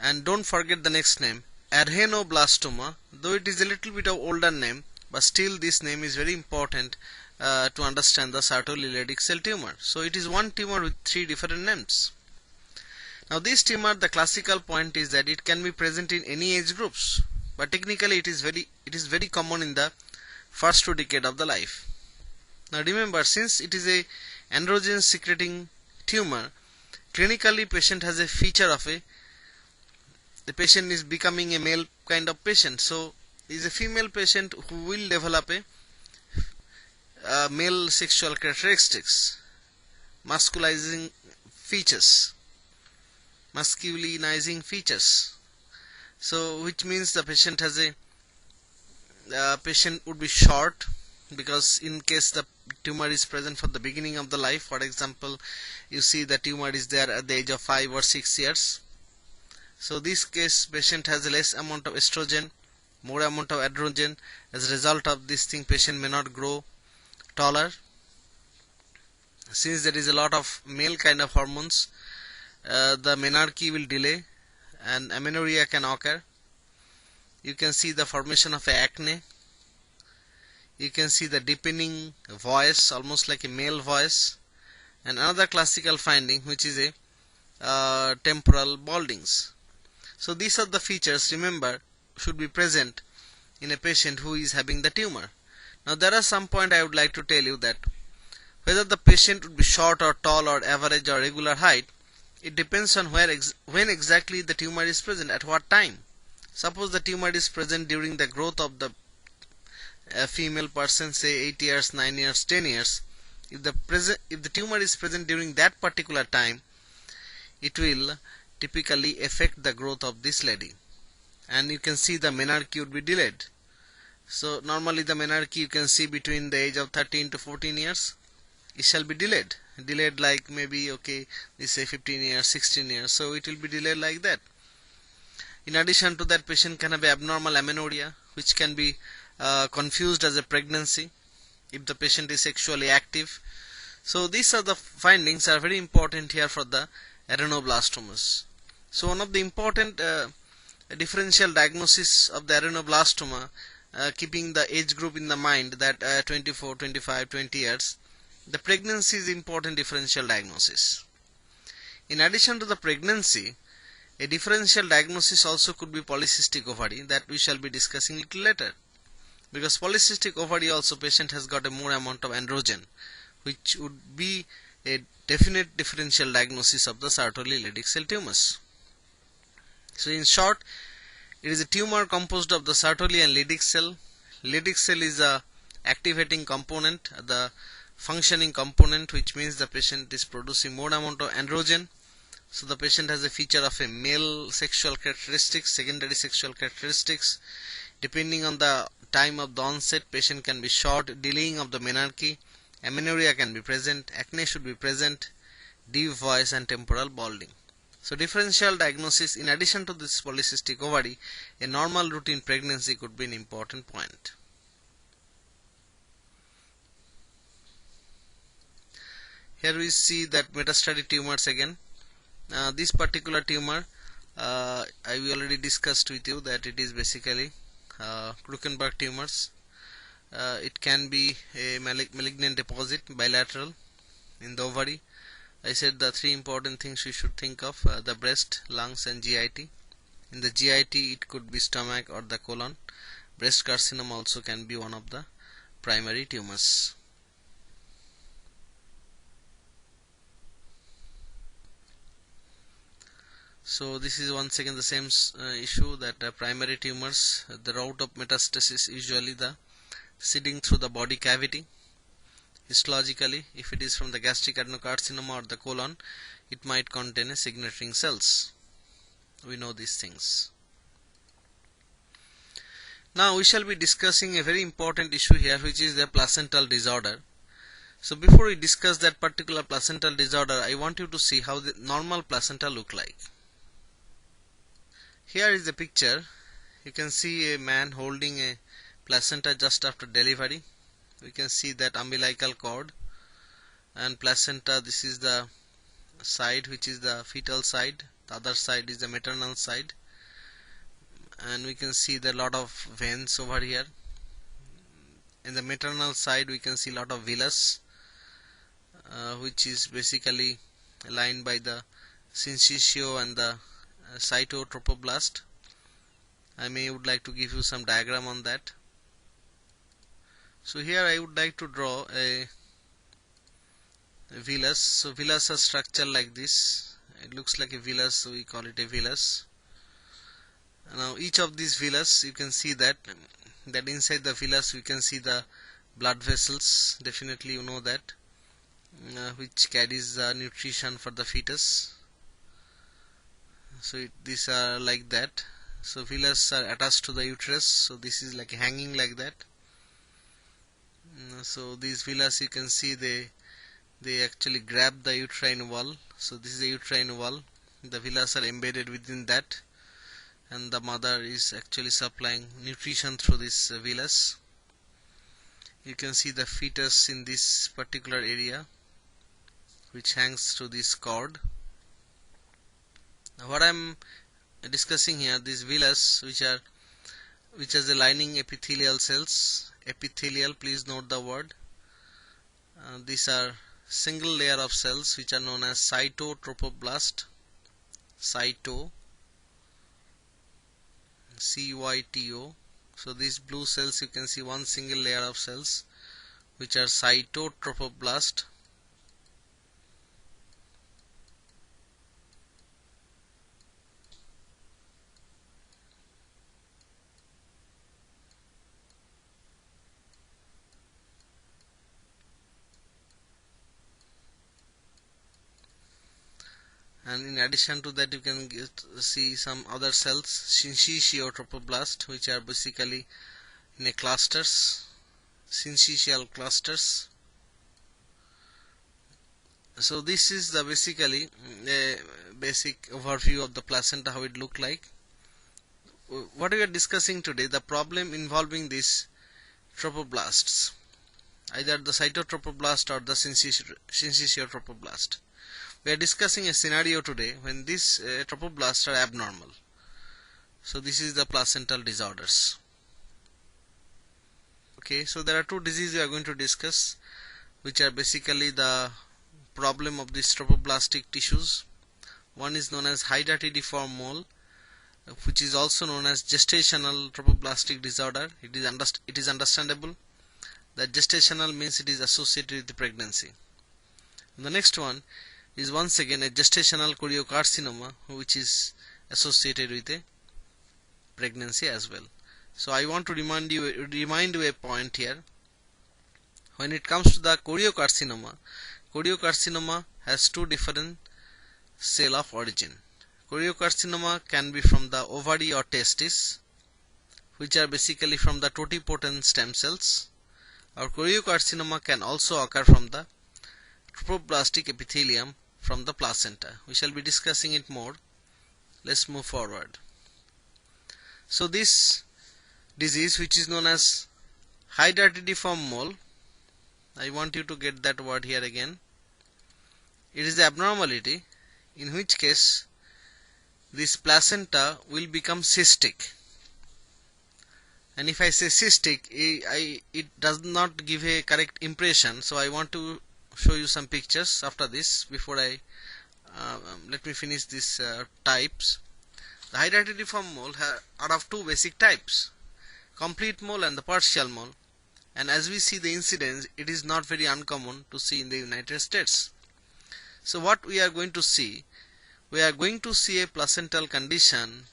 And don't forget the next name, adenoblastoma. Though it is a little bit of older name, but still this name is very important to understand the Sertoli-Leydig cell tumor. So it is one tumor with three different names. Now this tumor, the classical point is that it can be present in any age groups, but technically it is very common in the first 2 decades of the life. Now remember, since it is a androgen secreting tumor, clinically patient has a feature of the patient is becoming a male kind of patient. So is a female patient who will develop a male sexual characteristics, masculinizing features. So which means the patient has patient would be short, because in case the tumor is present from the beginning of the life, for example, you see the tumor is there at the age of 5 or 6 years. So this case patient has less amount of estrogen, more amount of androgen. As a result of this thing, patient may not grow taller. Since there is a lot of male kind of hormones, the menarche will delay and amenorrhea can occur. You can see the formation of acne. You can see the deepening voice, almost like a male voice. And another classical finding, which is a temporal baldings. So these are the features, remember, should be present in a patient who is having the tumor. Now there are some point I would like to tell you, that whether the patient would be short or tall or average or regular height, it depends on when exactly the tumor is present, at what time. Suppose the tumor is present during the growth of the female person, say 8 years, 9 years, 10 years. If the tumor is present during that particular time, it will typically affect the growth of this lady, and you can see the menarche would be delayed. So normally the menarche you can see between the age of 13 to 14 years, it shall be delayed like maybe, okay, we say 15 years, 16 years, so it will be delayed like that. In addition to that, patient can have abnormal amenorrhea, which can be confused as a pregnancy if the patient is sexually active. So these are the findings are very important here for the adenoblastomas. So one of the important differential diagnosis of the adenoblastoma, keeping the age group in the mind, that 24, 25, 20 years, the pregnancy is important differential diagnosis. In addition to the pregnancy, a differential diagnosis also could be polycystic ovary, that we shall be discussing a little later. Because polycystic ovary also patient has got a more amount of androgen, which would be a definite differential diagnosis of the Sertoli-Leydig cell tumors. So in short, it is a tumor composed of the Sertoli and Leydig cell. Leydig cell is a activating component, the functioning component, which means the patient is producing more amount of androgen. So the patient has a feature of a male sexual characteristics, secondary sexual characteristics. Depending on the time of the onset, patient can be short, delaying of the menarche, amenorrhea can be present, acne should be present, deep voice and temporal balding. So differential diagnosis, in addition to this polycystic ovary, a normal routine pregnancy could be an important point. Here we see that metastatic tumors again. This particular tumor, I already discussed with you that it is basically Krukenberg tumors. It can be a malignant deposit, bilateral, in the ovary. I said the three important things we should think of, the breast, lungs and GIT. In the GIT it could be stomach or the colon. Breast carcinoma also can be one of the primary tumors. So this is once again the same issue, that primary tumors, the route of metastasis usually the seeding through the body cavity. Histologically, if it is from the gastric adenocarcinoma or the colon, it might contain a signatoring cells. We know these things. Now we shall be discussing a very important issue here, which is the placental disorder. So before we discuss that particular placental disorder, I want you to see how the normal placenta look like. Here is the picture. You can see a man holding a placenta just after delivery. We can see that umbilical cord and placenta. This is the side which is the fetal side, The other side is the maternal side, and we can see the lot of veins over here. In the maternal side we can see lot of villus, which is basically lined by the syncytio and the cytotrophoblast. I would like to give you some diagram on that. So here I would like to draw a villus. So villus are structured like this. It looks like a villus, so we call it a villus. Now each of these villus, you can see that inside the villus we can see the blood vessels. Definitely you know that, which carries the nutrition for the fetus. So these are like that. So villus are attached to the uterus, so this is like hanging like that. So these villus, you can see they actually grab the uterine wall. So this is the uterine wall. The villus are embedded within that, and the mother is actually supplying nutrition through this villus. You can see the fetus in this particular area, which hangs to this cord. Now what I'm discussing here, these villus, which has the lining epithelial cells. Epithelial, please note the word. These are single layer of cells which are known as cytotrophoblast. Cyto, CYTO. So these blue cells, you can see one single layer of cells which are cytotrophoblast. And in addition to that, you can see some other cells, syncytiotropoblast, which are basically in a clusters, syncytial clusters. So this is the basically a basic overview of the placenta, how it look like. What we are discussing today, the problem involving these tropoblasts, either the cytotrophoblast or the syncytiotropoblast. We are discussing a scenario today when these tropoblasts are abnormal. So this is the placental disorders. Okay, so there are two diseases we are going to discuss, which are basically the problem of these tropoblastic tissues. One is known as hydatidiform mole, which is also known as gestational tropoblastic disorder. It is understandable that gestational means it is associated with the pregnancy. And the next one is once again a gestational choriocarcinoma, which is associated with a pregnancy as well. So I want to remind you a point here. When it comes to the choriocarcinoma has two different cell of origin. Choriocarcinoma can be from the ovary or testis, which are basically from the totipotent stem cells, or choriocarcinoma can also occur from the tropoblastic epithelium from the placenta. We shall be discussing it more. Let's move forward. So this disease, which is known as hydatidiform mole, I want you to get that word here again. It is the abnormality in which case this placenta will become cystic. And if I say cystic, it does not give a correct impression. So I want to show you some pictures after this. Before I let me finish these types. The hydatidiform mole are of two basic types, complete mole and the partial mole. And as we see the incidence, it is not very uncommon to see in the United States. So what we are going to see? We are going to see a placental condition